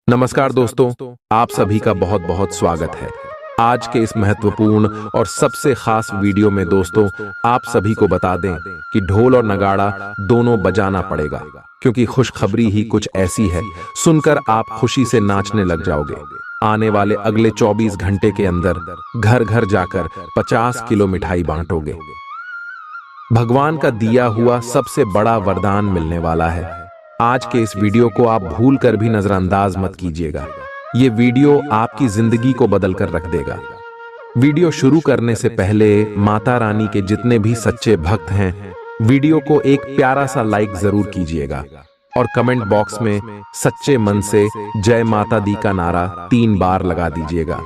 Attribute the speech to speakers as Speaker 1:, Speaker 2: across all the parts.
Speaker 1: नमस्कार दोस्तों, आप सभी का बहुत बहुत स्वागत है। आज के इस महत्वपूर्ण और सबसे खास वीडियो में दोस्तों आप सभी को बता दें कि ढोल और नगाड़ा दोनों बजाना पड़ेगा, क्योंकि खुशखबरी ही कुछ ऐसी है, सुनकर आप खुशी से नाचने लग जाओगे। आने वाले अगले 24 घंटे के अंदर घर घर जाकर 50 किलो मिठाई बांटोगे। भगवान का दिया हुआ सबसे बड़ा वरदान मिलने वाला है। आज के इस वीडियो को आप भूल कर भी नजरअंदाज मत कीजिएगा। ये वीडियो आपकी जिंदगी को बदल कर रख देगा। वीडियो शुरू करने से पहले माता रानी के जितने भी सच्चे भक्त हैं, वीडियो को एक प्यारा सा लाइक जरूर कीजिएगा और कमेंट बॉक्स में सच्चे मन से जय माता दी का नारा 3 बार लगा दीजिएगा।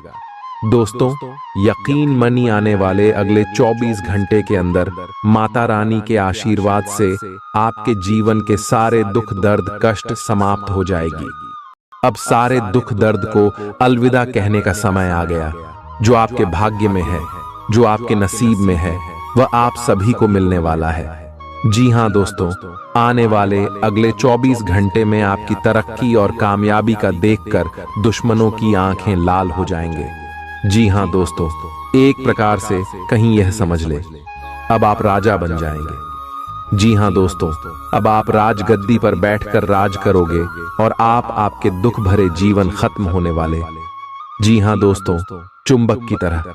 Speaker 1: दोस्तों, यकीन मानी आने वाले अगले 24 घंटे के अंदर माता रानी के आशीर्वाद से आपके जीवन के सारे दुख दर्द कष्ट समाप्त हो जाएगी। अब सारे दुख दर्द को अलविदा कहने का समय आ गया। जो आपके भाग्य में है, जो आपके नसीब में है, वह आप सभी को मिलने वाला है। जी हां दोस्तों, आने वाले अगले 24 घंटे में आपकी तरक्की और कामयाबी का देखकर दुश्मनों की आंखें लाल हो जाएंगे। जी हां दोस्तों, एक प्रकार से कहीं यह समझ ले, अब आप राजा बन जाएंगे। जी हां दोस्तों, अब आप राजगद्दी पर बैठकर राज करोगे और आपके दुख भरे जीवन खत्म होने वाले। जी हां दोस्तों, चुंबक की तरह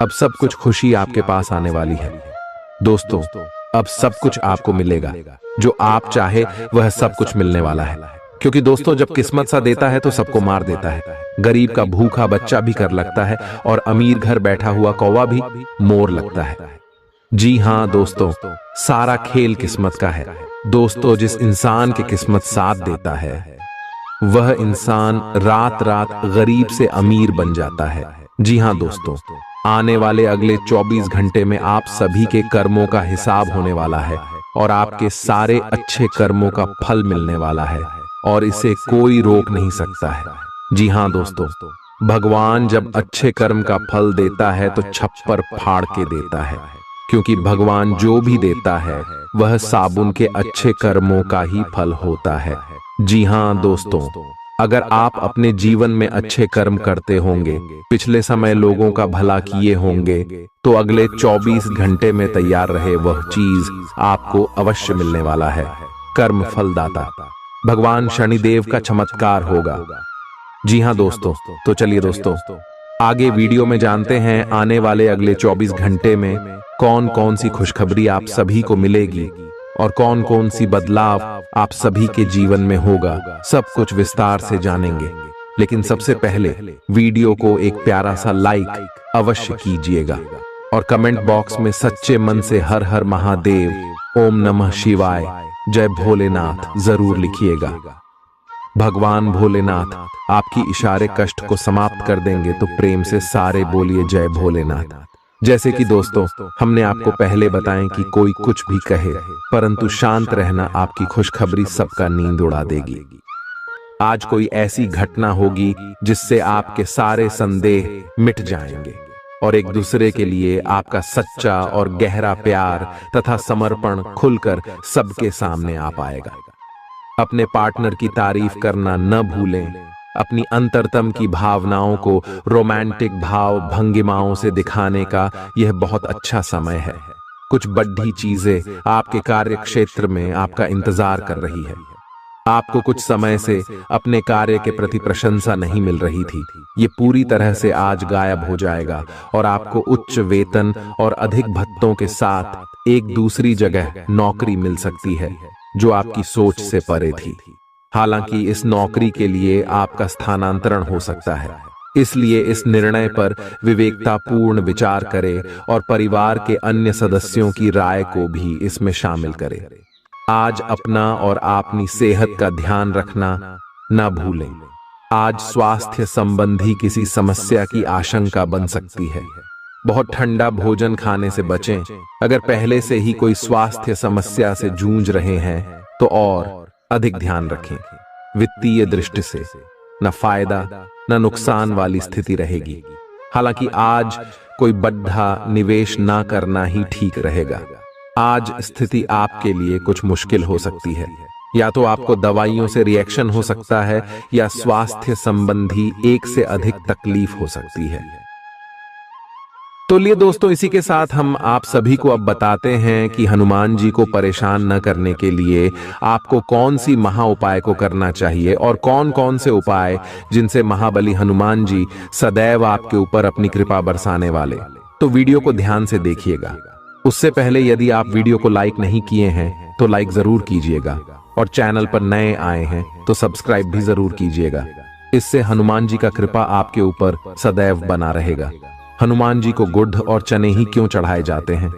Speaker 1: अब सब कुछ खुशी आपके पास आने वाली है। दोस्तों, अब सब कुछ आपको मिलेगा, जो आप चाहे वह सब कुछ मिलने वाला है। क्योंकि दोस्तों, जब किस्मत सा देता है तो सबको मार देता है। गरीब का भूखा बच्चा भी कर लगता है और अमीर घर बैठा हुआ कौवा भी मोर लगता है। जी हां दोस्तों, सारा खेल किस्मत का है। दोस्तों, जिस इंसान की किस्मत साथ देता है वह इंसान रात रात गरीब से अमीर बन जाता है। जी हां दोस्तों, आने वाले अगले 24 घंटे में आप सभी के कर्मों का हिसाब होने वाला है और आपके सारे अच्छे कर्मों का फल मिलने वाला है और इसे कोई रोक नहीं सकता है। जी हां दोस्तों, भगवान जब अच्छे कर्म का फल देता है तो छप्पर फाड़ के देता है, क्योंकि भगवान जो भी देता है वह साबुन के अच्छे कर्मों का ही फल होता है। जी हां दोस्तों, अगर आप अपने जीवन में अच्छे कर्म करते होंगे, पिछले समय लोगों का भला किए होंगे, तो अगले 24 घंटे में तैयार रहे वह चीज आपको अवश्य मिलने वाला है। कर्म फलदाता भगवान शनिदेव का चमत्कार होगा। जी हां दोस्तों, तो चलिए दोस्तों, आगे वीडियो में जानते हैं आने वाले अगले 24 घंटे में कौन कौन सी खुशखबरी आप सभी को मिलेगी और कौन कौन सी बदलाव आप सभी के जीवन में होगा। सब कुछ विस्तार से जानेंगे, लेकिन सबसे पहले वीडियो को एक प्यारा सा लाइक अवश्य कीजिएगा और कमेंट बॉक्स में सच्चे मन से हर हर महादेव, ओम नमः शिवाय, जय भोलेनाथ जरूर लिखिएगा। भगवान भोलेनाथ आपकी इशारे कष्ट को समाप्त कर देंगे, तो प्रेम से सारे बोलिए जय भोलेनाथ। जैसे कि दोस्तों, हमने आपको पहले बताएं कि कोई कुछ भी कहे, परंतु शांत रहना आपकी खुशखबरी सबका नींद उड़ा देगी। आज कोई ऐसी घटना होगी जिससे आपके सारे संदेह मिट जाएंगे और एक दूसरे के लिए आपका सच्चा और गहरा प्यार तथा समर्पण खुलकर सबके सामने आ पाएगा। अपने पार्टनर की तारीफ करना न भूलें। अपनी अंतरतम की भावनाओं को रोमांटिक भाव भंगिमाओं से दिखाने का यह बहुत अच्छा समय है। कुछ बड़ी चीजें आपके कार्य क्षेत्र में आपका इंतजार कर रही है। आपको कुछ समय से अपने कार्य के प्रति प्रशंसा नहीं मिल रही थी, ये पूरी तरह से आज गायब हो जाएगा और आपको उच्च वेतन और अधिक भत्तों के साथ एक दूसरी जगह नौकरी मिल सकती है जो आपकी सोच से परे थी। हालांकि इस नौकरी के लिए आपका स्थानांतरण हो सकता है, इसलिए इस निर्णय पर विवेकतापूर्ण विचार करें और परिवार के अन्य सदस्यों की राय को भी इसमें शामिल करें। आज अपना और अपनी सेहत का ध्यान रखना न भूलें। आज स्वास्थ्य संबंधी किसी समस्या की आशंका बन सकती है। बहुत ठंडा भोजन खाने से बचें। अगर पहले से ही कोई स्वास्थ्य समस्या से जूझ रहे हैं तो और अधिक ध्यान रखें। वित्तीय दृष्टि से न फायदा न नुकसान वाली स्थिति रहेगी। हालांकि आज कोई बड़ा निवेश ना करना ही ठीक रहेगा। आज स्थिति आपके लिए कुछ मुश्किल हो सकती है, या तो आपको दवाइयों से रिएक्शन हो सकता है या स्वास्थ्य संबंधी एक से अधिक तकलीफ हो सकती है। तो लिए दोस्तों, इसी के साथ हम आप सभी को अब बताते हैं कि हनुमान जी को परेशान न करने के लिए आपको कौन सी महा उपाय को करना चाहिए और कौन कौन से उपाय जिनसे महाबली हनुमान जी सदैव आपके ऊपर अपनी कृपा बरसाने वाले। तो वीडियो को ध्यान से देखिएगा। उससे पहले यदि आप वीडियो को लाइक नहीं किए हैं तो लाइक जरूर कीजिएगा और चैनल पर नए आए हैं तो सब्सक्राइब भी जरूर कीजिएगा। इससे हनुमान जी का कृपा आपके ऊपर सदैव बना रहेगा। हनुमान जी को गुड़ और चने ही क्यों चढ़ाए जाते हैं?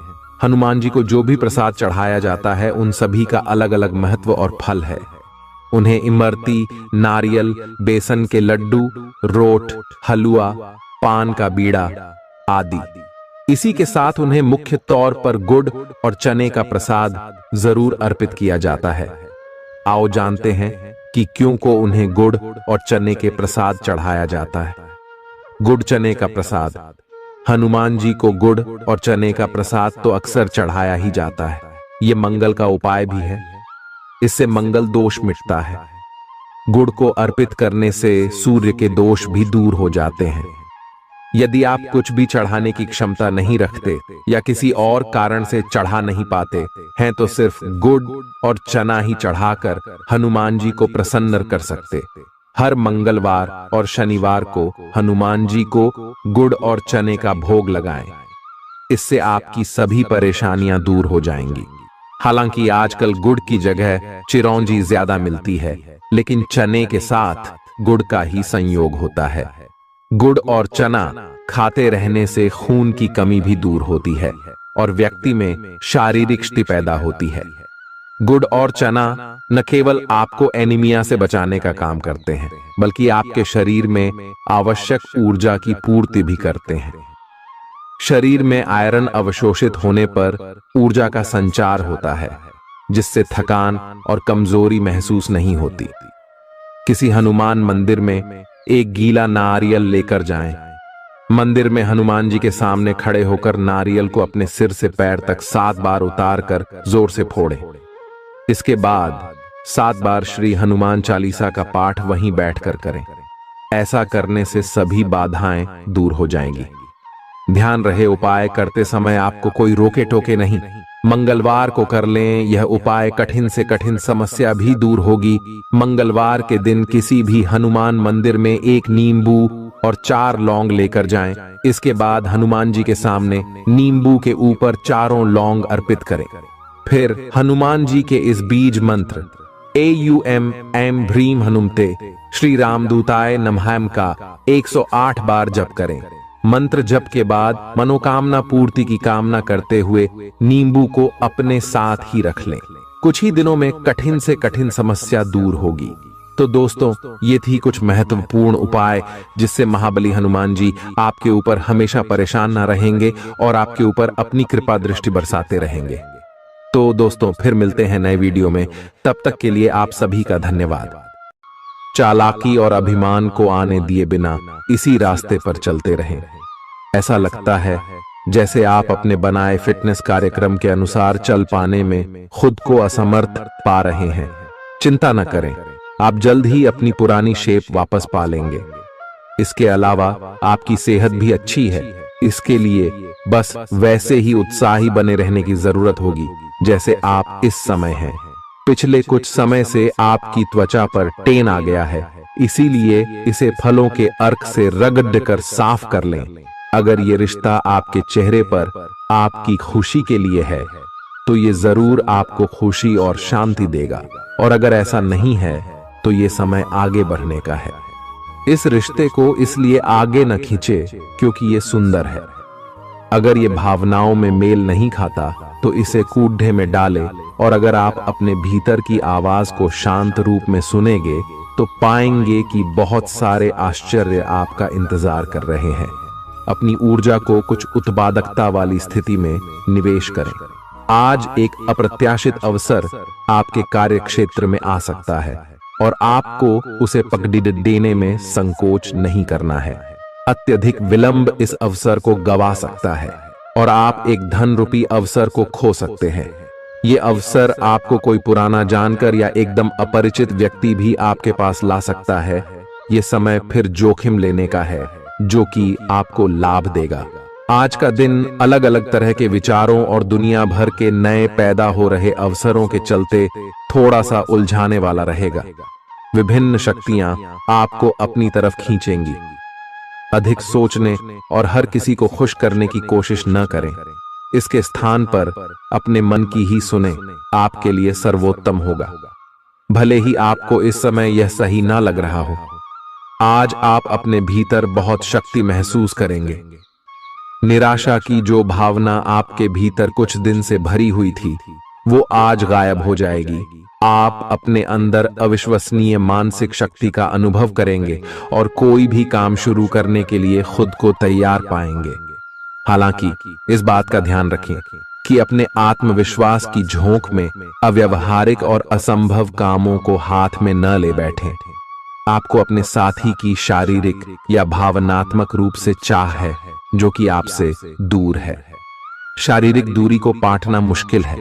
Speaker 1: हनुमान जी को जो भी प्रसाद चढ़ाया जाता है उन सभी का अलग अलग महत्व और फल है। उन्हें इमरती, नारियल, बेसन के लड्डू, रोट, हलवा, पान का बीड़ा आदि। इसी के साथ उन्हें मुख्य तौर पर गुड़ और चने का प्रसाद जरूर अर्पित किया जाता है। आओ जानते हैं कि क्यों को उन्हें गुड़ और चने के प्रसाद चढ़ाया जाता है। गुड़ चने का प्रसाद। हनुमान जी को गुड़ और चने का प्रसाद तो अक्सर चढ़ाया ही जाता है। ये मंगल का उपाय भी है। इससे मंगल दोष मिटता है। गुड़ को अर्पित करने से सूर्य के दोष भी दूर हो जाते हैं। यदि आप कुछ भी चढ़ाने की क्षमता नहीं रखते या किसी और कारण से चढ़ा नहीं पाते हैं तो सिर्फ गुड़ और चना ही चढ़ाकर हनुमान जी को प्रसन्न कर सकते। हर मंगलवार और शनिवार को हनुमान जी को गुड़ और चने का भोग लगाएं। इससे आपकी सभी परेशानियां दूर हो जाएंगी। हालांकि आजकल गुड़ की जगह चिरौंजी ज्यादा मिलती है, लेकिन चने के साथ गुड़ का ही संयोग होता है। गुड़ और चना खाते रहने से खून की कमी भी दूर होती है और व्यक्ति में शारीरिक शक्ति पैदा होती है। गुड़ और चना न केवल आपको एनीमिया से बचाने का काम करते हैं, बल्कि आपके शरीर में आवश्यक ऊर्जा की पूर्ति भी करते हैं। शरीर में आयरन अवशोषित होने पर ऊर्जा का संचार होता है, जिससे थकान और कमजोरी महसूस नहीं होती। किसी हनुमान मंदिर में एक गीला नारियल लेकर जाएं। मंदिर में हनुमान जी के सामने खड़े होकर नारियल को अपने सिर से पैर तक 7 बार उतार कर जोर से फोड़ें। इसके बाद 7 बार श्री हनुमान चालीसा का पाठ वहीं बैठकर करें। ऐसा करने से सभी बाधाएं दूर हो जाएंगी। ध्यान रहे, उपाय करते समय आपको कोई रोके टोके नहीं। मंगलवार को कर लें। यह उपाय कठिन से कठिन समस्या भी दूर होगी। मंगलवार के दिन किसी भी हनुमान मंदिर में 1 नींबू और 4 लौंग लेकर जाएं। इसके बाद हनुमान जी के सामने नींबू के ऊपर 4 लौंग अर्पित करें। फिर हनुमान जी के इस बीज मंत्र AUM ऐं ह्रीं हनुमते श्री रामदूताय नमः का 108 बार जप करें। मंत्र जप के बाद मनोकामना पूर्ति की कामना करते हुए नींबू को अपने साथ ही रख लें। कुछ ही दिनों में कठिन से कठिन समस्या दूर होगी। तो दोस्तों, ये थी कुछ महत्वपूर्ण उपाय जिससे महाबली हनुमान जी आपके ऊपर हमेशा परेशान ना रहेंगे और आपके ऊपर अपनी कृपा दृष्टि बरसाते रहेंगे। तो दोस्तों, फिर मिलते हैं नए वीडियो में। तब तक के लिए आप सभी का धन्यवाद। चालाकी और अभिमान को आने दिए बिना इसी रास्ते पर चलते रहें। ऐसा लगता है जैसे आप अपने बनाए फिटनेस कार्यक्रम के अनुसार चल पाने में खुद को असमर्थ पा रहे हैं। चिंता न करें, आप जल्द ही अपनी पुरानी शेप वापस पा लेंगे। इसके अलावा आपकी सेहत भी अच्छी है। इसके लिए बस वैसे ही उत्साही बने रहने की जरूरत होगी जैसे आप इस समय हैं। पिछले कुछ समय से आपकी त्वचा पर टेन आ गया है, इसीलिए इसे फलों के अर्क से रगड़ कर साफ कर लें। अगर ये रिश्ता आपके चेहरे पर आपकी खुशी के लिए है तो ये जरूर आपको खुशी और शांति देगा, और अगर ऐसा नहीं है तो ये समय आगे बढ़ने का है। इस रिश्ते को इसलिए आगे न खींचे क्योंकि ये सुंदर है। अगर ये भावनाओं में मेल नहीं खाता तो इसे कूढ़े में डाले, और अगर आप अपने भीतर की आवाज को शांत रूप में सुनेंगे तो पाएंगे कि बहुत सारे आश्चर्य आपका इंतजार कर रहे हैं। अपनी ऊर्जा को कुछ उत्पादकता वाली स्थिति में निवेश करें। आज एक अप्रत्याशित अवसर आपके कार्य क्षेत्र में आ सकता है और आपको उसे पकड़ देने में संकोच नहीं करना है। अत्यधिक विलंब इस अवसर को गवा सकता है और आप एक धन रूपी अवसर को खो सकते हैं। ये अवसर आपको कोई पुराना जानकर या एकदम अपरिचित व्यक्ति भी आपके पास ला सकता है। ये समय फिर जोखिम लेने का है जो कि आपको लाभ देगा। आज का दिन अलग अलग तरह के विचारों और दुनिया भर के नए पैदा हो रहे अवसरों के चलते थोड़ा सा उलझाने वाला रहेगा। विभिन्न शक्तियां आपको अपनी तरफ खींचेंगी। अधिक सोचने और हर किसी को खुश करने की कोशिश न करें। इसके स्थान पर अपने मन की ही सुने, आपके लिए सर्वोत्तम होगा। भले ही आपको इस समय यह सही ना लग रहा हो, आज आप अपने भीतर बहुत शक्ति महसूस करेंगे। निराशा की जो भावना आपके भीतर कुछ दिन से भरी हुई थी, वो आज गायब हो जाएगी। आप अपने अंदर अविश्वसनीय मानसिक शक्ति का अनुभव करेंगे और कोई भी काम शुरू करने के लिए खुद को तैयार पाएंगे। हालांकि इस बात का ध्यान रखें कि अपने आत्मविश्वास की झोंक में अव्यावहारिक और असंभव कामों को हाथ में न ले बैठें। आपको अपने साथी की शारीरिक या भावनात्मक रूप से चाह है जो कि आपसे दूर है। शारीरिक दूरी को पाटना मुश्किल है,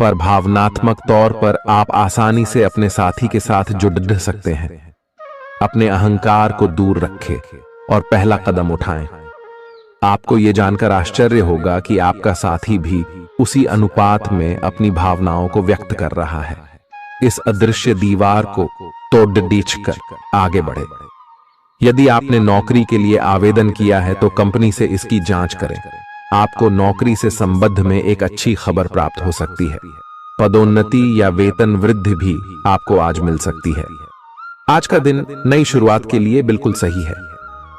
Speaker 1: पर भावनात्मक तौर पर आप आसानी से अपने साथी के साथ जुड़ सकते हैं। अपने अहंकार को दूर रखें और पहला कदम उठाएं। आपको यह जानकर आश्चर्य होगा कि आपका साथी भी उसी अनुपात में अपनी भावनाओं को व्यक्त कर रहा है। इस अदृश्य दीवार को तोड़ आगे बढ़े। यदि आपने नौकरी के लिए आवेदन किया है तो कंपनी से इसकी जांच करें। आपको नौकरी से संबंध में एक अच्छी खबर प्राप्त हो सकती है। पदोन्नति या वेतन वृद्धि भी आपको आज मिल सकती है। आज का दिन नई शुरुआत के लिए बिल्कुल सही है।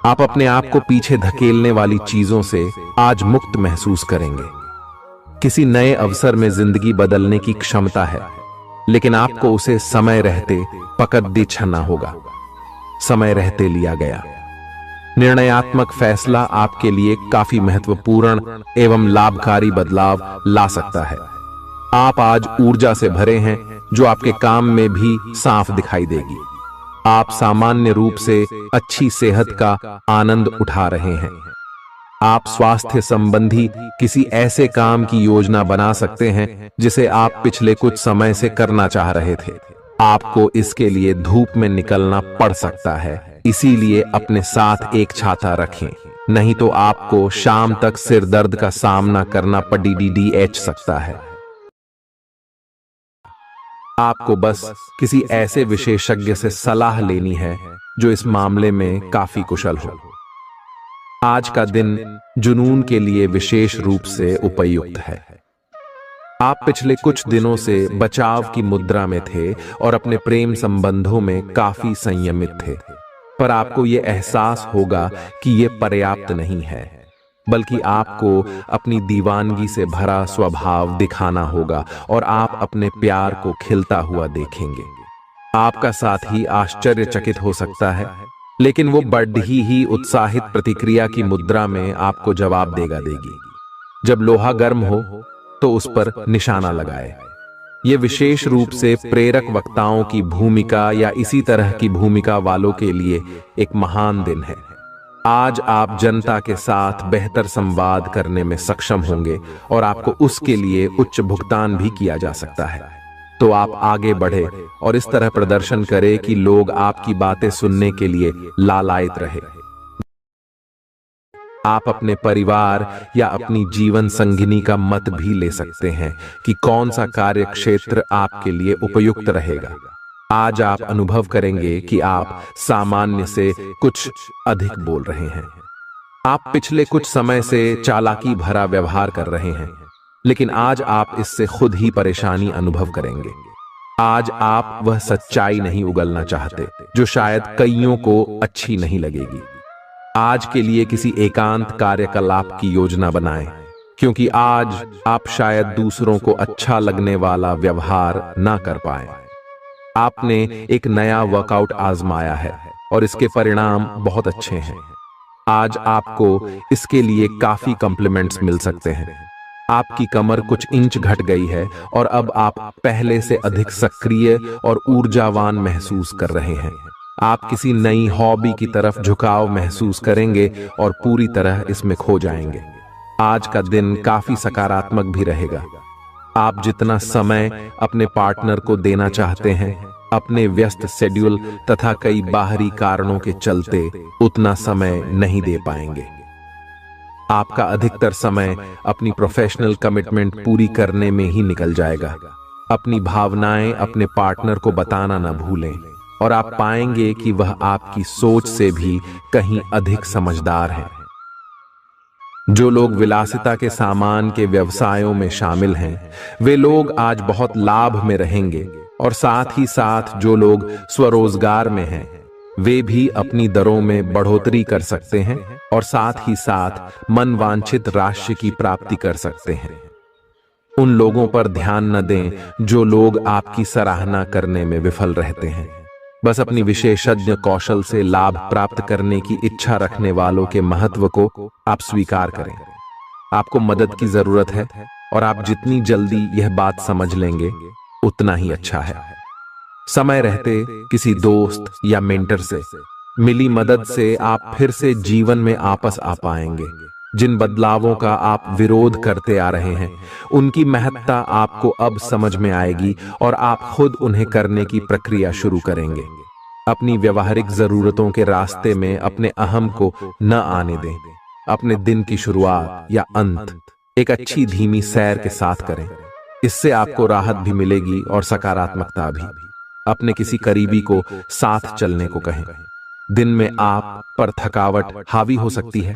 Speaker 1: आप अपने आप को पीछे धकेलने वाली चीजों से आज मुक्त महसूस करेंगे। किसी नए अवसर में जिंदगी बदलने की क्षमता है, लेकिन आपको उसे समय रहते पकड़ दे छना होगा। समय रहते लिया गया निर्णयात्मक फैसला आपके लिए काफी महत्वपूर्ण एवं लाभकारी बदलाव ला सकता है। आप आज ऊर्जा से भरे हैं जो आपके काम में भी साफ दिखाई देगी। आप सामान्य रूप से अच्छी सेहत का आनंद उठा रहे हैं। आप स्वास्थ्य संबंधी किसी ऐसे काम की योजना बना सकते हैं जिसे आप पिछले कुछ समय से करना चाह रहे थे। आपको इसके लिए धूप में निकलना पड़ सकता है, इसीलिए अपने साथ एक छाता रखें, नहीं तो आपको शाम तक सिर दर्द का सामना करना पड़ सकता है। आपको बस किसी ऐसे विशेषज्ञ से सलाह लेनी है जो इस मामले में काफी कुशल हो। आज का दिन जुनून के लिए विशेष रूप से उपयुक्त है। आप पिछले कुछ दिनों से बचाव की मुद्रा में थे और अपने प्रेम संबंधों में काफी संयमित थे, पर आपको यह एहसास होगा कि यह पर्याप्त नहीं है, बल्कि आपको अपनी दीवानगी से भरा स्वभाव दिखाना होगा और आप अपने प्यार को खिलता हुआ देखेंगे। आपका साथी आश्चर्यचकित हो सकता है, लेकिन वो बड़ी ही उत्साहित प्रतिक्रिया की मुद्रा में आपको जवाब देगी। जब लोहा गर्म हो तो उस पर निशाना लगाए। ये विशेष रूप से प्रेरक वक्ताओं की भूमिका या इसी तरह की भूमिका वालों के लिए एक महान दिन है। आज आप जनता के साथ बेहतर संवाद करने में सक्षम होंगे और आपको उसके लिए उच्च भुगतान भी किया जा सकता है। तो आप आगे बढ़े और इस तरह प्रदर्शन करें कि लोग आपकी बातें सुनने के लिए लालायित रहे। आप अपने परिवार या अपनी जीवन संगिनी का मत भी ले सकते हैं कि कौन सा कार्य क्षेत्र आपके लिए उपयुक्त रहेगा। आज आप अनुभव करेंगे कि आप सामान्य से कुछ अधिक बोल रहे हैं। आप पिछले कुछ समय से चालाकी भरा व्यवहार कर रहे हैं, लेकिन आज आप इससे खुद ही परेशानी अनुभव करेंगे। आज आप वह सच्चाई नहीं उगलना चाहते जो शायद कईयों को अच्छी नहीं लगेगी। आज के लिए किसी एकांत कार्यकलाप की योजना बनाएं, क्योंकि आज आप शायद दूसरों को अच्छा लगने वाला व्यवहार ना कर पाए। आपने एक नया वर्कआउट आजमाया है और इसके परिणाम बहुत अच्छे हैं। आज आपको इसके लिए काफी कॉम्प्लीमेंट्स मिल सकते हैं। आपकी कमर कुछ इंच घट गई है और अब आप पहले से अधिक सक्रिय और ऊर्जावान महसूस कर रहे हैं। आप किसी नई हॉबी की तरफ झुकाव महसूस करेंगे और पूरी तरह इसमें खो जाएंगे। आज का दिन काफी सकारात्मक भी रहेगा। आप जितना समय अपने पार्टनर को देना चाहते हैं, अपने व्यस्त शेड्यूल तथा कई बाहरी कारणों के चलते उतना समय नहीं दे पाएंगे। आपका अधिकतर समय अपनी प्रोफेशनल कमिटमेंट पूरी करने में ही निकल जाएगा। अपनी भावनाएं अपने पार्टनर को बताना न भूलें और आप पाएंगे कि वह आपकी सोच से भी कहीं अधिक समझदार है। जो लोग विलासिता के सामान के व्यवसायों में शामिल हैं, वे लोग आज बहुत लाभ में रहेंगे और साथ ही साथ जो लोग स्वरोजगार में हैं, वे भी अपनी दरों में बढ़ोतरी कर सकते हैं और साथ ही साथ मनवांछित राशि की प्राप्ति कर सकते हैं। उन लोगों पर ध्यान न दें जो लोग आपकी सराहना करने में विफल रहते हैं। बस अपनी विशेषज्ञ कौशल से लाभ प्राप्त करने की इच्छा रखने वालों के महत्व को आप स्वीकार करें। आपको मदद की जरूरत है और आप जितनी जल्दी यह बात समझ लेंगे उतना ही अच्छा है। समय रहते किसी दोस्त या मेंटर से मिली मदद से आप फिर से जीवन में वापस आ पाएंगे। जिन बदलावों का आप विरोध करते आ रहे हैं, उनकी महत्ता आपको अब समझ में आएगी और आप खुद उन्हें करने की प्रक्रिया शुरू करेंगे। अपनी व्यवहारिक जरूरतों के रास्ते में अपने अहम को न आने दें। अपने दिन की शुरुआत या अंत एक अच्छी धीमी सैर के साथ करें। इससे आपको राहत भी मिलेगी और सकारात्मकता भी। अपने किसी करीबी को साथ चलने को कहें। दिन में आप पर थकावट हावी हो सकती है,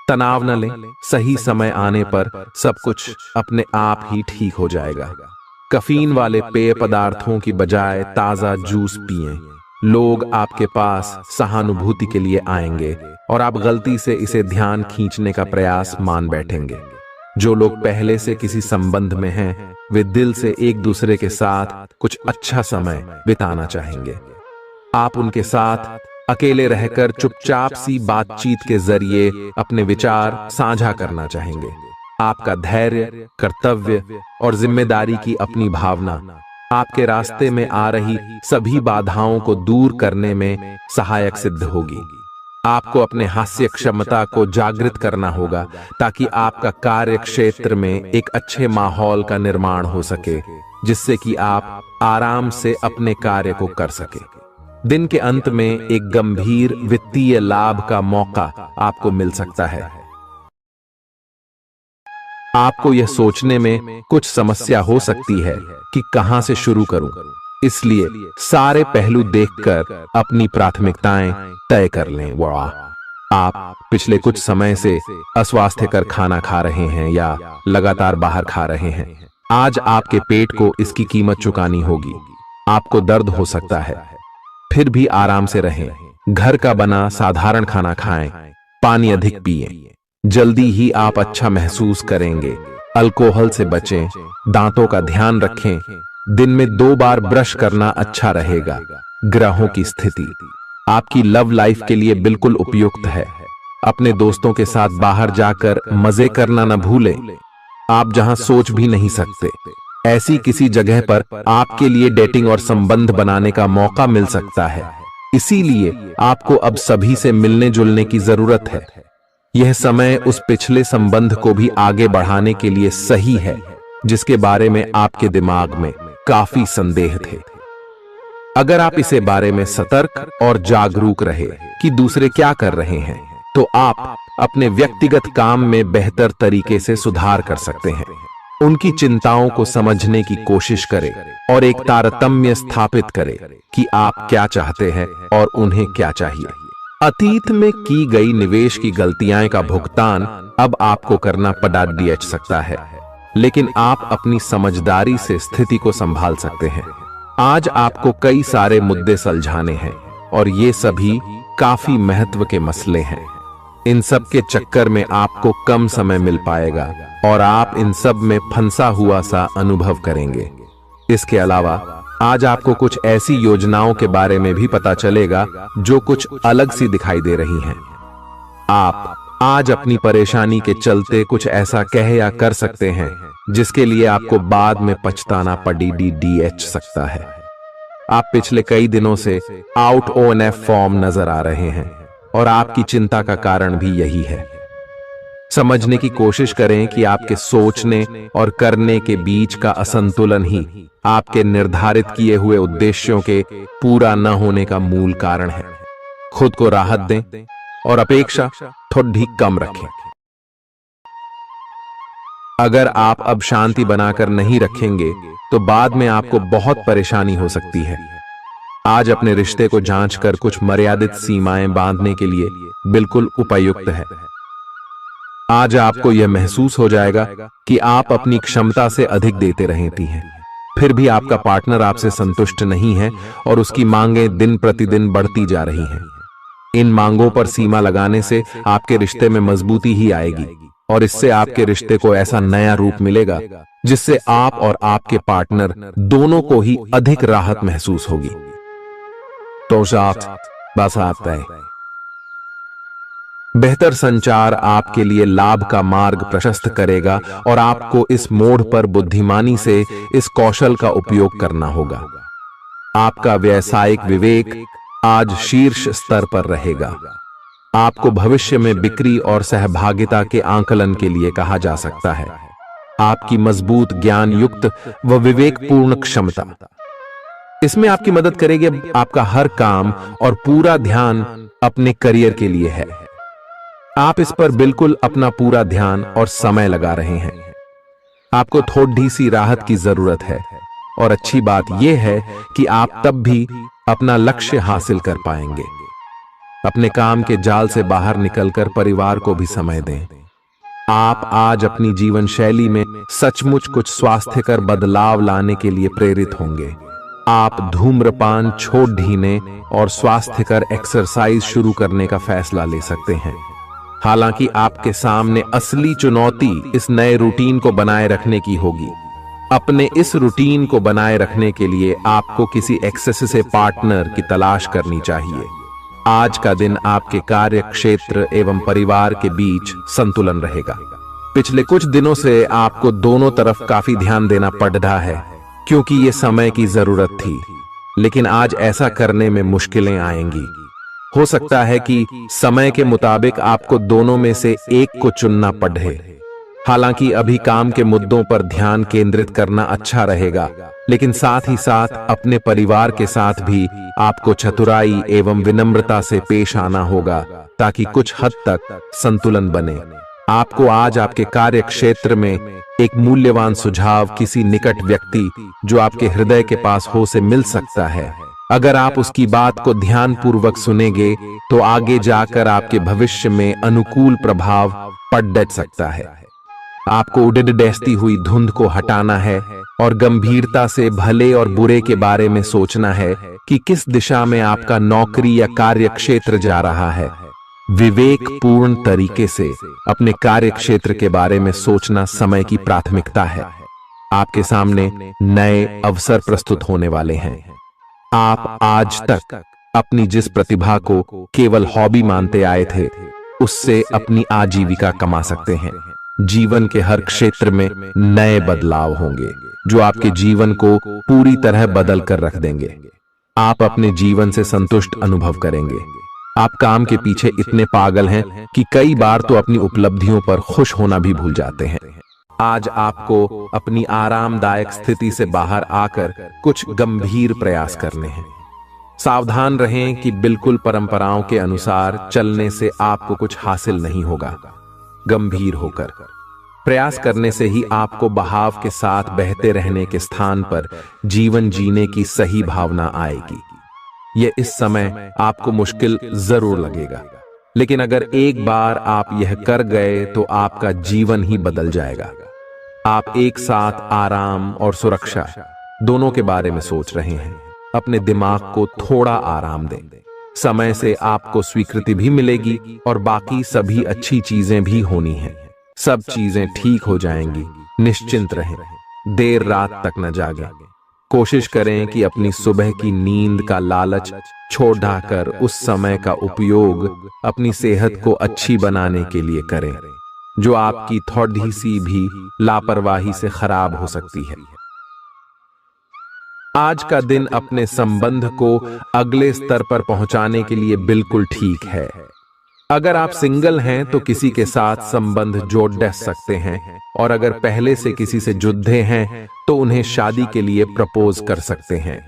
Speaker 1: तनाव न लें। सही समय आने पर सब कुछ अपने आप ही ठीक हो जाएगा। कैफीन वाले पेय पदार्थों की बजाय ताजा जूस पिएं। लोग आपके पास सहानुभूति के लिए आएंगे और आप गलती से इसे ध्यान खींचने का प्रयास मान बैठेंगे। जो लोग पहले से किसी संबंध में हैं, वे दिल से एक दूसरे के साथ कुछ अच्छा समय बिताना चाहेंगे। आप उनके साथ अकेले रहकर चुपचाप सी बातचीत के जरिए अपने विचार साझा करना चाहेंगे। आपका धैर्य, कर्तव्य और जिम्मेदारी की अपनी भावना आपके रास्ते में आ रही सभी बाधाओं को दूर करने में सहायक सिद्ध होगी। आपको अपने हास्य क्षमता को जागृत करना होगा ताकि आपका कार्य क्षेत्र में एक अच्छे माहौल का निर्माण हो सके, जिससे कि आप आराम से अपने कार्य को कर सके। दिन के अंत में एक गंभीर वित्तीय लाभ का मौका आपको मिल सकता है। आपको यह सोचने में कुछ समस्या हो सकती है कि कहां से शुरू करूं, इसलिए सारे पहलू देखकर अपनी प्राथमिकताएं तय कर लें। वाह, आप पिछले कुछ समय से अस्वास्थ्यकर खाना खा रहे हैं या लगातार बाहर खा रहे हैं। आज आपके पेट को इसकी कीमत चुकानी होगी। आपको दर्द हो सकता है, फिर भी आराम से रहें। घर का बना साधारण खाना खाएं, पानी अधिक पिएं। जल्दी ही आप अच्छा महसूस करेंगे। अल्कोहल से बचें, दांतों का ध्यान रखें। दिन में 2 बार ब्रश करना अच्छा रहेगा। ग्रहों की स्थिति आपकी लव लाइफ के लिए बिल्कुल उपयुक्त है। अपने दोस्तों के साथ बाहर जाकर मजे करना न भूलें। आप जहां सोच भी नहीं सकते, ऐसी किसी जगह पर आपके लिए डेटिंग और संबंध बनाने का मौका मिल सकता है। इसीलिए आपको अब सभी से मिलने जुलने की जरूरत है। यह समय उस पिछले संबंध को भी आगे बढ़ाने के लिए सही है जिसके बारे में आपके दिमाग में काफी संदेह थे। अगर आप इसे बारे में सतर्क और जागरूक रहे कि दूसरे क्या कर रहे हैं, तो आप अपने व्यक्तिगत काम में बेहतर तरीके से सुधार कर सकते हैं। उनकी चिंताओं को समझने की कोशिश करें और एक तारतम्य स्थापित करें कि आप क्या चाहते हैं और उन्हें क्या चाहिए। अतीत में की गई निवेश की गलतियां का भुगतान अब आपको करना पड़ सकता है, लेकिन आप अपनी समझदारी से स्थिति को संभाल सकते हैं। आज आपको कई सारे मुद्दे सुलझाने हैं और ये सभी काफी महत्व के मसले हैं। इन सब के चक्कर में आपको कम समय मिल पाएगा और आप इन सब में फंसा हुआ सा अनुभव करेंगे। इसके अलावा आज आपको कुछ ऐसी योजनाओं के बारे में भी पता चलेगा जो कुछ अलग सी दिखाई दे रही हैं। आप आज अपनी परेशानी के चलते कुछ ऐसा कह या कर सकते हैं जिसके लिए आपको बाद में पछताना पड़ सकता है। आप पिछले कई दिनों से आउट ONF फॉर्म नजर आ रहे हैं और आपकी चिंता का कारण भी यही है। समझने की कोशिश करें कि आपके सोचने और करने के बीच का असंतुलन ही आपके निर्धारित किए हुए उद्देश्यों के पूरा न होने का मूल कारण है। खुद को राहत दें और अपेक्षा थोड़ी कम रखें। अगर आप अब शांति बनाकर नहीं रखेंगे तो बाद में आपको बहुत परेशानी हो सकती है। आज अपने रिश्ते को जांचकर कुछ मर्यादित सीमाएं बांधने के लिए बिल्कुल उपयुक्त है। आज आपको यह महसूस हो जाएगा कि आप अपनी क्षमता से अधिक देते रहती हैं, फिर भी आपका पार्टनर आपसे संतुष्ट नहीं है और उसकी मांगें दिन प्रतिदिन बढ़ती जा रही हैं। इन मांगों पर सीमा लगाने से आपके रिश्ते में मजबूती ही आएगी और इससे आपके रिश्ते को ऐसा नया रूप मिलेगा जिससे आप और आपके पार्टनर दोनों को ही अधिक राहत महसूस होगी। तो बस आता है। बेहतर संचार आपके लिए लाभ का मार्ग प्रशस्त करेगा और आपको इस मोड़ पर बुद्धिमानी से इस कौशल का उपयोग करना होगा। आपका व्यावसायिक विवेक आज शीर्ष स्तर पर रहेगा। आपको भविष्य में बिक्री और सहभागिता के आंकलन के लिए कहा जा सकता है। आपकी मजबूत ज्ञान युक्त व विवेकपूर्ण क्षमता इसमें आपकी मदद करेगी। आपका हर काम और पूरा ध्यान अपने करियर के लिए है। आप इस पर बिल्कुल अपना पूरा ध्यान और समय लगा रहे हैं। आपको थोड़ी सी राहत की जरूरत है और अच्छी बात यह है कि आप तब भी अपना लक्ष्य हासिल कर पाएंगे। अपने काम के जाल से बाहर निकलकर परिवार को भी समय दें। आप आज अपनी जीवन शैली में सचमुच कुछ स्वास्थ्यकर बदलाव लाने के लिए प्रेरित होंगे। आप धूम्रपान छोड़ देने और स्वास्थ्यकर एक्सरसाइज शुरू करने का फैसला ले सकते हैं। हालांकि आपके सामने असली चुनौती इस नए रूटीन को बनाए रखने की होगी। अपने इस रूटीन को बनाए रखने के लिए आपको किसी एक्सेस से पार्टनर की तलाश करनी चाहिए। आज का दिन आपके कार्य क्षेत्र एवं परिवार के बीच संतुलन रहेगा। पिछले कुछ दिनों से आपको दोनों तरफ काफी ध्यान देना पड़ रहा है क्योंकि ये समय की जरूरत थी, लेकिन आज ऐसा करने में मुश्किलें आएंगी। हो सकता है कि समय के मुताबिक आपको दोनों में से एक को चुनना पड़े। हालांकि अभी काम के मुद्दों पर ध्यान केंद्रित करना अच्छा रहेगा, लेकिन साथ ही साथ अपने परिवार के साथ भी आपको चतुराई एवं विनम्रता से पेश आना होगा ताकि कुछ हद तक संतुलन बने। आपको आज आपके कार्य क्षेत्र में एक मूल्यवान सुझाव किसी निकट व्यक्ति जो आपके हृदय के पास हो से मिल सकता है। अगर आप उसकी बात को ध्यानपूर्वक सुनेंगे तो आगे जाकर आपके भविष्य में अनुकूल प्रभाव पड़ सकता है। आपको उड़ती हुई धुंध को हटाना है और गंभीरता से भले और बुरे के बारे में सोचना है कि किस दिशा में आपका नौकरी या कार्य क्षेत्र जा रहा है। विवेकपूर्ण तरीके से अपने कार्य क्षेत्र के बारे में सोचना समय की प्राथमिकता है। आपके सामने नए अवसर प्रस्तुत होने वाले हैं। आप आज तक अपनी जिस प्रतिभा को केवल हॉबी मानते आए थे, उससे अपनी आजीविका कमा सकते हैं। जीवन के हर क्षेत्र में नए बदलाव होंगे जो आपके जीवन को पूरी तरह बदल कर रख देंगे। आप अपने जीवन से संतुष्ट अनुभव करेंगे। आप काम के पीछे इतने पागल हैं कि कई बार तो अपनी उपलब्धियों पर खुश होना भी भूल जाते हैं। आज आपको अपनी आरामदायक स्थिति से बाहर आकर कुछ गंभीर प्रयास करने हैं। सावधान रहें कि बिल्कुल परंपराओं के अनुसार चलने से आपको कुछ हासिल नहीं होगा। गंभीर होकर प्रयास करने से ही आपको बहाव के साथ बहते रहने के स्थान पर जीवन जीने की सही भावना आएगी। यह इस समय आपको मुश्किल जरूर लगेगा, लेकिन अगर एक बार आप यह कर गए तो आपका जीवन ही बदल जाएगा। आप एक साथ आराम और सुरक्षा दोनों के बारे में सोच रहे हैं। अपने दिमाग को थोड़ा आराम दें। समय से आपको स्वीकृति भी मिलेगी और बाकी सभी अच्छी चीजें भी होनी हैं। सब चीजें ठीक हो जाएंगी। निश्चिंत रहें। देर रात तक न जागें। कोशिश करें कि अपनी सुबह की नींद का लालच छोड़ कर उस समय का उपयोग अपनी सेहत को अच्छी बनाने के लिए करें, जो आपकी थोड़ी सी भी लापरवाही से खराब हो सकती है। आज का दिन अपने संबंध को अगले स्तर पर पहुंचाने के लिए बिल्कुल ठीक है। अगर आप सिंगल हैं तो किसी के साथ संबंध जोड़ सकते हैं, और अगर पहले से किसी से जुड़े हैं तो उन्हें शादी के लिए प्रपोज कर सकते हैं।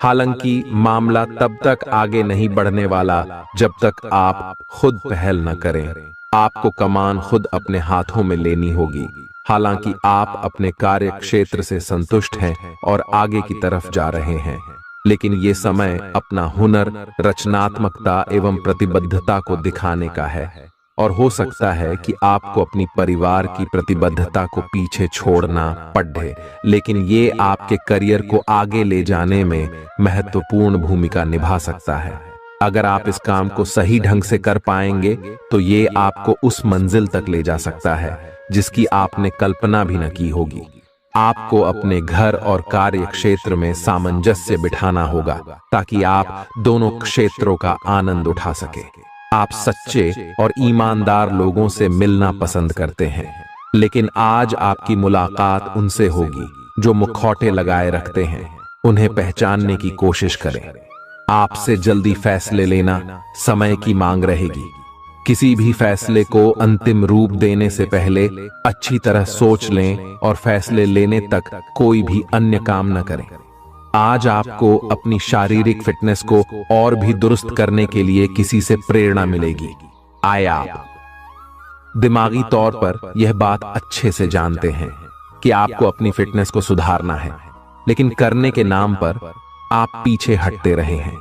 Speaker 1: हालांकि मामला तब तक आगे नहीं बढ़ने वाला जब तक आप खुद पहल न करें। आपको कमान खुद अपने हाथों में लेनी होगी। हालांकि आप अपने कार्य क्षेत्र से संतुष्ट हैं और आगे की तरफ जा रहे हैं, लेकिन ये समय अपना हुनर, रचनात्मकता एवं प्रतिबद्धता को दिखाने का है। और हो सकता है कि आपको अपनी परिवार की प्रतिबद्धता को पीछे छोड़ना पड़े, लेकिन ये आपके करियर को आगे ले जाने में महत्वपूर्ण भूमिका निभा सकता है। अगर आप इस काम को सही ढंग से कर पाएंगे तो ये आपको उस मंजिल तक ले जा सकता है जिसकी आपने कल्पना भी न की होगी। आपको अपने घर और कार्य क्षेत्र में सामंजस्य बिठाना होगा ताकि आप दोनों क्षेत्रों का आनंद उठा सके। आप सच्चे और ईमानदार लोगों से मिलना पसंद करते हैं, लेकिन आज आपकी मुलाकात उनसे होगी जो मुखौटे लगाए रखते हैं। उन्हें पहचानने की कोशिश करें। आपसे जल्दी फैसले लेना समय की मांग रहेगी। किसी भी फैसले को अंतिम रूप देने से पहले अच्छी तरह सोच लें और फैसले लेने तक कोई भी अन्य काम न करें। आज आपको अपनी शारीरिक फिटनेस को और भी दुरुस्त करने के लिए किसी से प्रेरणा मिलेगी। आए आप दिमागी तौर पर यह बात अच्छे से जानते हैं कि आपको अपनी फिटनेस को सुधारना है, लेकिन करने के नाम पर आप पीछे हटते रहे हैं।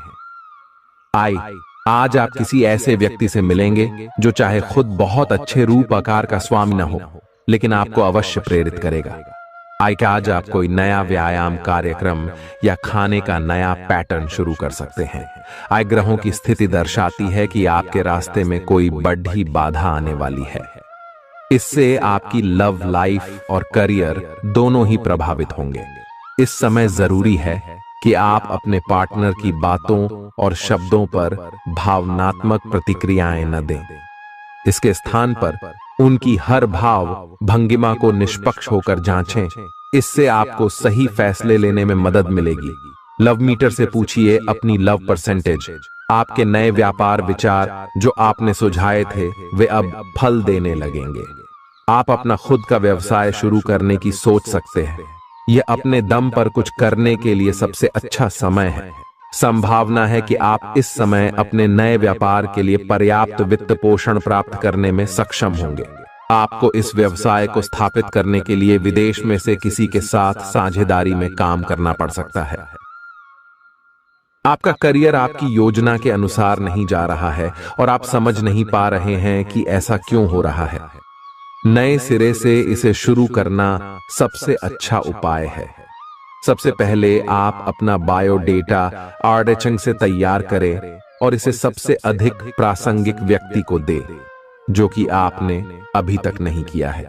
Speaker 1: आज आप किसी ऐसे व्यक्ति से मिलेंगे जो चाहे खुद बहुत अच्छे रूप आकार का स्वामी न हो, लेकिन आपको अवश्य प्रेरित करेगा। आज आप कोई नया व्यायाम कार्यक्रम या खाने का नया पैटर्न शुरू कर सकते हैं। ग्रहों की स्थिति दर्शाती है कि आपके रास्ते में कोई बड़ी बाधा आने वाली है। इससे आपकी लव लाइफ और करियर दोनों ही प्रभावित होंगे। इस समय जरूरी है कि आप अपने पार्टनर की बातों और शब्दों पर भावनात्मक प्रतिक्रियाएं न दें। इसके स्थान पर उनकी हर भाव भंगिमा को निष्पक्ष होकर जांचें। इससे आपको सही फैसले लेने में मदद मिलेगी। लव मीटर से पूछिए अपनी लव परसेंटेज। आपके नए व्यापार विचार जो आपने सुझाए थे वे अब फल देने लगेंगे। आप अपना खुद का व्यवसाय शुरू करने की सोच सकते हैं। यह अपने दम पर कुछ करने के लिए सबसे अच्छा समय है। संभावना है कि आप इस समय अपने नए व्यापार के लिए पर्याप्त वित्त पोषण प्राप्त करने में सक्षम होंगे। आपको इस व्यवसाय को स्थापित करने के लिए विदेश में से किसी के साथ साझेदारी में काम करना पड़ सकता है। आपका करियर आपकी योजना के अनुसार नहीं जा रहा है और आप समझ नहीं पा रहे हैं कि ऐसा क्यों हो रहा है। नए सिरे से इसे शुरू करना सबसे अच्छा उपाय है। सबसे पहले आप अपना बायोडेटा आर्डेचंग से तैयार करें और इसे सबसे अधिक प्रासंगिक व्यक्ति को दे जो कि आपने अभी तक नहीं किया है।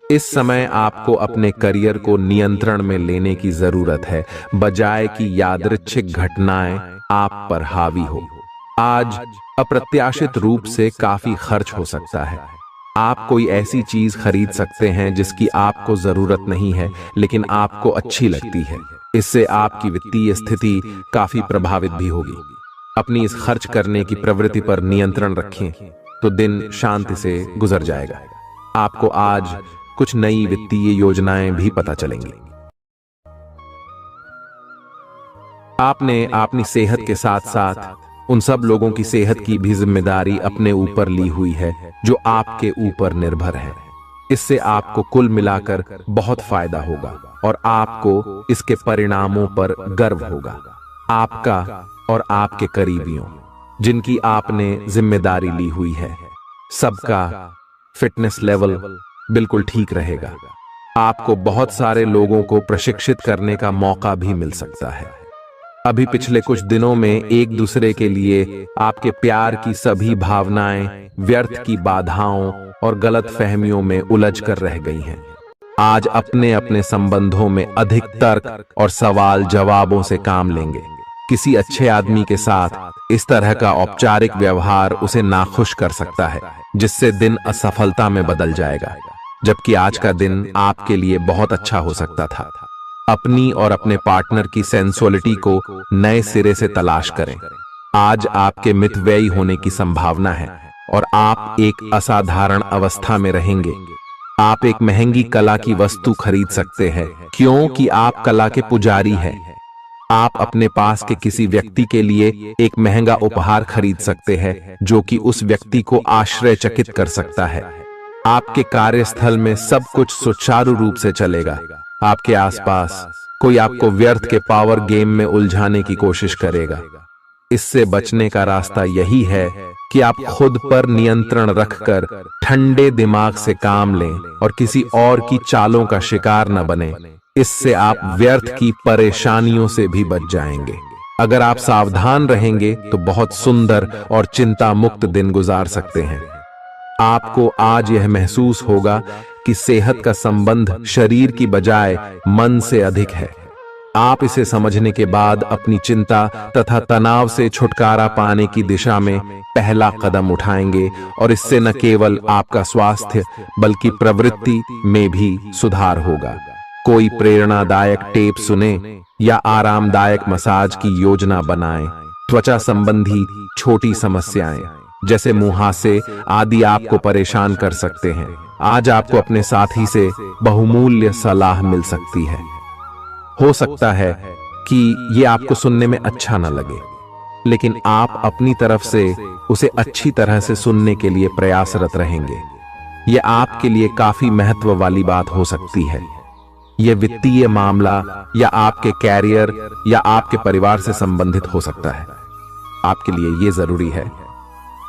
Speaker 1: इस समय आपको अपने करियर को नियंत्रण में लेने की जरूरत है, बजाय कि यादृच्छिक घटनाएं आप पर हावी हो। आज अप्रत्याशित रूप से काफी खर्च हो सकता है। आप कोई ऐसी चीज खरीद सकते हैं जिसकी आपको जरूरत नहीं है लेकिन आपको अच्छी लगती है। इससे आपकी वित्तीय स्थिति काफी प्रभावित भी होगी। अपनी इस खर्च करने की प्रवृत्ति पर नियंत्रण रखें तो दिन शांति से गुजर जाएगा। आपको आज कुछ नई वित्तीय योजनाएं भी पता चलेंगी। आपने अपनी सेहत के साथ साथ उन सब लोगों की सेहत की भी जिम्मेदारी अपने ऊपर ली हुई है जो आपके ऊपर निर्भर है। इससे आपको कुल मिलाकर बहुत फायदा होगा और आपको इसके परिणामों पर गर्व होगा। आपका और आपके करीबियों जिनकी आपने जिम्मेदारी ली हुई है, सबका फिटनेस लेवल बिल्कुल ठीक रहेगा। आपको बहुत सारे लोगों को प्रशिक्षित करने का मौका भी मिल सकता है। अभी पिछले कुछ दिनों में एक दूसरे के लिए आपके प्यार की सभी भावनाएं व्यर्थ की बाधाओं और गलत फहमियों में उलझ कर रह गई हैं। आज अपने अपने संबंधों में अधिक तर्क और सवाल जवाबों से काम लेंगे। किसी अच्छे आदमी के साथ इस तरह का औपचारिक व्यवहार उसे नाखुश कर सकता है, जिससे दिन असफलता में बदल जाएगा। जबकि आज का दिन आपके लिए बहुत अच्छा हो सकता था। अपनी और अपने पार्टनर की सेंसुअलिटी को नए सिरे से तलाश करें। आज आपके मितव्ययी होने की संभावना है और आप एक असाधारण अवस्था में रहेंगे। आप एक महंगी कला की वस्तु खरीद सकते हैं क्योंकि आप कला के पुजारी हैं। आप अपने पास के किसी व्यक्ति के लिए एक महंगा उपहार खरीद सकते हैं जो कि उस व्यक्ति को आश्चर्यचकित कर सकता है। आपके कार्यस्थल में सब कुछ सुचारू रूप से चलेगा। आपके आसपास कोई आपको व्यर्थ के पावर गेम में उलझाने की कोशिश करेगा। इससे बचने का रास्ता यही है कि आप खुद पर नियंत्रण रखकर ठंडे दिमाग से काम लें और किसी और की चालों का शिकार न बने। इससे आप व्यर्थ की परेशानियों से भी बच जाएंगे। अगर आप सावधान रहेंगे तो बहुत सुंदर और चिंता मुक्त दिन गुजार सकते हैं। आपको आज यह महसूस होगा कि सेहत का संबंध शरीर की बजाय मन से अधिक है। आप इसे समझने के बाद अपनी चिंता तथा तनाव से छुटकारा पाने की दिशा में पहला कदम उठाएंगे और इससे न केवल आपका स्वास्थ्य बल्कि प्रवृत्ति में भी सुधार होगा। कोई प्रेरणादायक टेप सुने या आरामदायक मसाज की योजना बनाएं। त्वचा संबंधी छोटी समस्याएं जैसे मुहासे आदि आपको परेशान कर सकते हैं। आज आपको अपने साथी से बहुमूल्य सलाह मिल सकती है। हो सकता है कि ये आपको सुनने में अच्छा न लगे, लेकिन आप अपनी तरफ से उसे अच्छी तरह से सुनने के लिए प्रयासरत रहेंगे। यह आपके लिए काफी महत्व वाली बात हो सकती है। यह वित्तीय मामला या आपके कैरियर या आपके परिवार से संबंधित हो सकता है। आपके लिए यह जरूरी है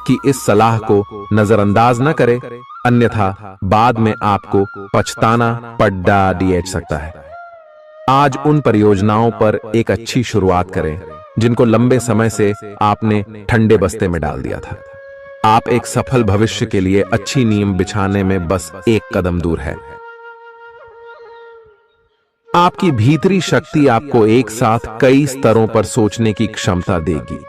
Speaker 1: कि इस सलाह को नजरअंदाज न करें, अन्यथा बाद में आपको पछताना पड़ सकता है। आज उन परियोजनाओं पर एक अच्छी शुरुआत करें जिनको लंबे समय से आपने ठंडे बस्ते में डाल दिया था। आप एक सफल भविष्य के लिए अच्छी नींव बिछाने में बस एक कदम दूर है। आपकी भीतरी शक्ति आपको एक साथ कई स्तरों पर सोचने की क्षमता देगी।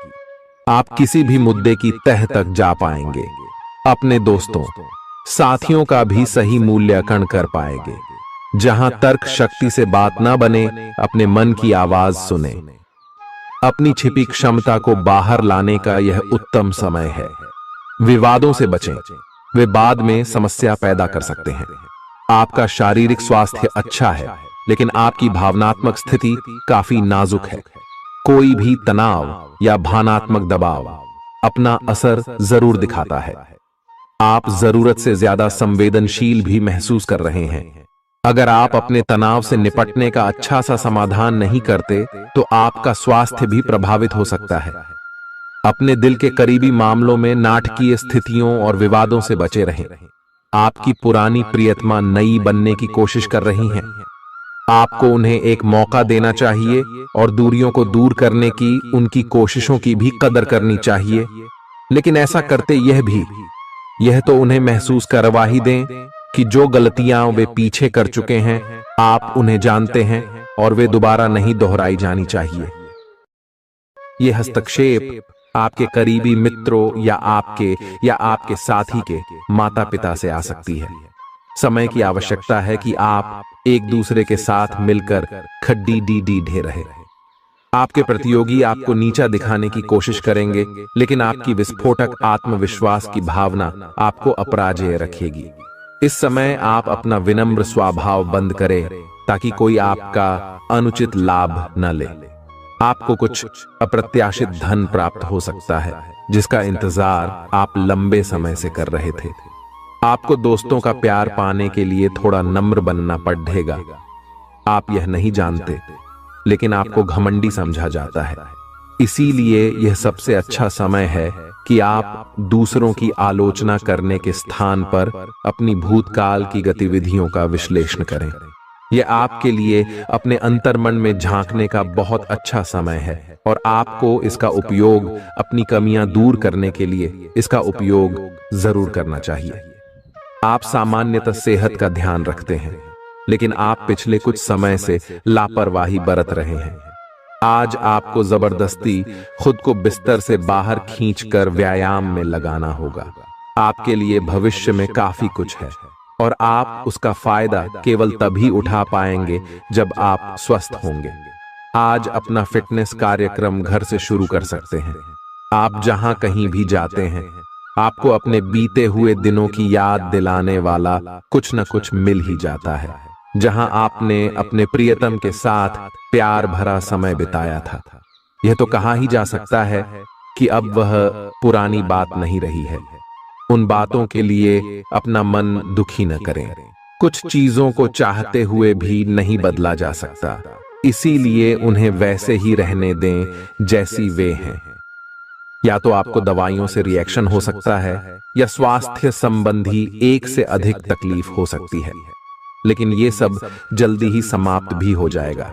Speaker 1: आप किसी भी मुद्दे की तह तक जा पाएंगे। अपने दोस्तों, साथियों का भी सही मूल्यांकन कर पाएंगे। जहां तर्क शक्ति से बात ना बने, अपने मन की आवाज सुने। अपनी छिपी क्षमता को बाहर लाने का यह उत्तम समय है। विवादों से बचें, वे बाद में समस्या पैदा कर सकते हैं। आपका शारीरिक स्वास्थ्य अच्छा है, लेकिन आपकी भावनात्मक स्थिति काफी नाजुक है। कोई भी तनाव या भावनात्मक दबाव अपना असर जरूर दिखाता है। आप जरूरत से ज्यादा संवेदनशील भी महसूस कर रहे हैं। अगर आप अपने तनाव से निपटने का अच्छा सा समाधान नहीं करते तो आपका स्वास्थ्य भी प्रभावित हो सकता है। अपने दिल के करीबी मामलों में नाटकीय स्थितियों और विवादों से बचे रहें। आपकी पुरानी प्रियतमा नई बनने की कोशिश कर रही हैं। आपको उन्हें एक मौका देना चाहिए और दूरियों को दूर करने की उनकी कोशिशों की भी कदर करनी चाहिए। लेकिन ऐसा करते यह तो उन्हें महसूस करवा ही दें कि जो गलतियां वे पीछे कर चुके हैं आप उन्हें जानते हैं और वे दोबारा नहीं दोहराई जानी चाहिए। यह हस्तक्षेप आपके करीबी मित्रों या आपके साथी के माता पिता से आ सकती है। समय की आवश्यकता है कि आप एक दूसरे के साथ मिलकर खड्डी ढे रहे। आपके प्रतियोगी आपको नीचा दिखाने की कोशिश करेंगे, लेकिन आपकी विस्फोटक आत्मविश्वास की भावना आपको अपराजेय रखेगी। इस समय आप अपना विनम्र स्वभाव बंद करें ताकि कोई आपका अनुचित लाभ न ले। आपको कुछ अप्रत्याशित धन प्राप्त हो सकता है जिसका इंतजार आप लंबे समय से कर रहे थे। आपको दोस्तों का प्यार पाने के लिए थोड़ा नम्र बनना पड़ेगा। आप यह नहीं जानते, लेकिन आपको घमंडी समझा जाता है। इसीलिए यह सबसे अच्छा समय है कि आप दूसरों की आलोचना करने के स्थान पर अपनी भूतकाल की गतिविधियों का विश्लेषण करें। यह आपके लिए अपने अंतर्मन में झांकने का बहुत अच्छा समय है और आपको इसका उपयोग अपनी कमियां दूर करने के लिए इसका उपयोग जरूर करना चाहिए। आप सामान्यतः सेहत का ध्यान रखते हैं, लेकिन आप पिछले कुछ समय से लापरवाही बरत रहे हैं। आज आपको जबरदस्ती खुद को बिस्तर से बाहर खींचकर व्यायाम में लगाना होगा। आपके लिए भविष्य में काफी कुछ है और आप उसका फायदा केवल तभी उठा पाएंगे जब आप स्वस्थ होंगे। आज अपना फिटनेस कार्यक्रम घर से शुरू कर सकते हैं। आप जहां कहीं भी जाते हैं, आपको अपने बीते हुए दिनों की याद दिलाने वाला कुछ न कुछ मिल ही जाता है। जहां आपने अपने प्रियतम के साथ प्यार भरा समय बिताया था। यह तो कहा ही जा सकता है कि अब वह पुरानी बात नहीं रही है। उन बातों के लिए अपना मन दुखी न करें। कुछ चीजों को चाहते हुए भी नहीं बदला जा सकता, इसीलिए उन्हें वैसे ही रहने दें जैसी वे हैं। या तो आपको दवाइयों से रिएक्शन हो सकता है, या स्वास्थ्य संबंधी एक से अधिक तकलीफ हो सकती है, लेकिन ये सब जल्दी ही समाप्त भी हो जाएगा।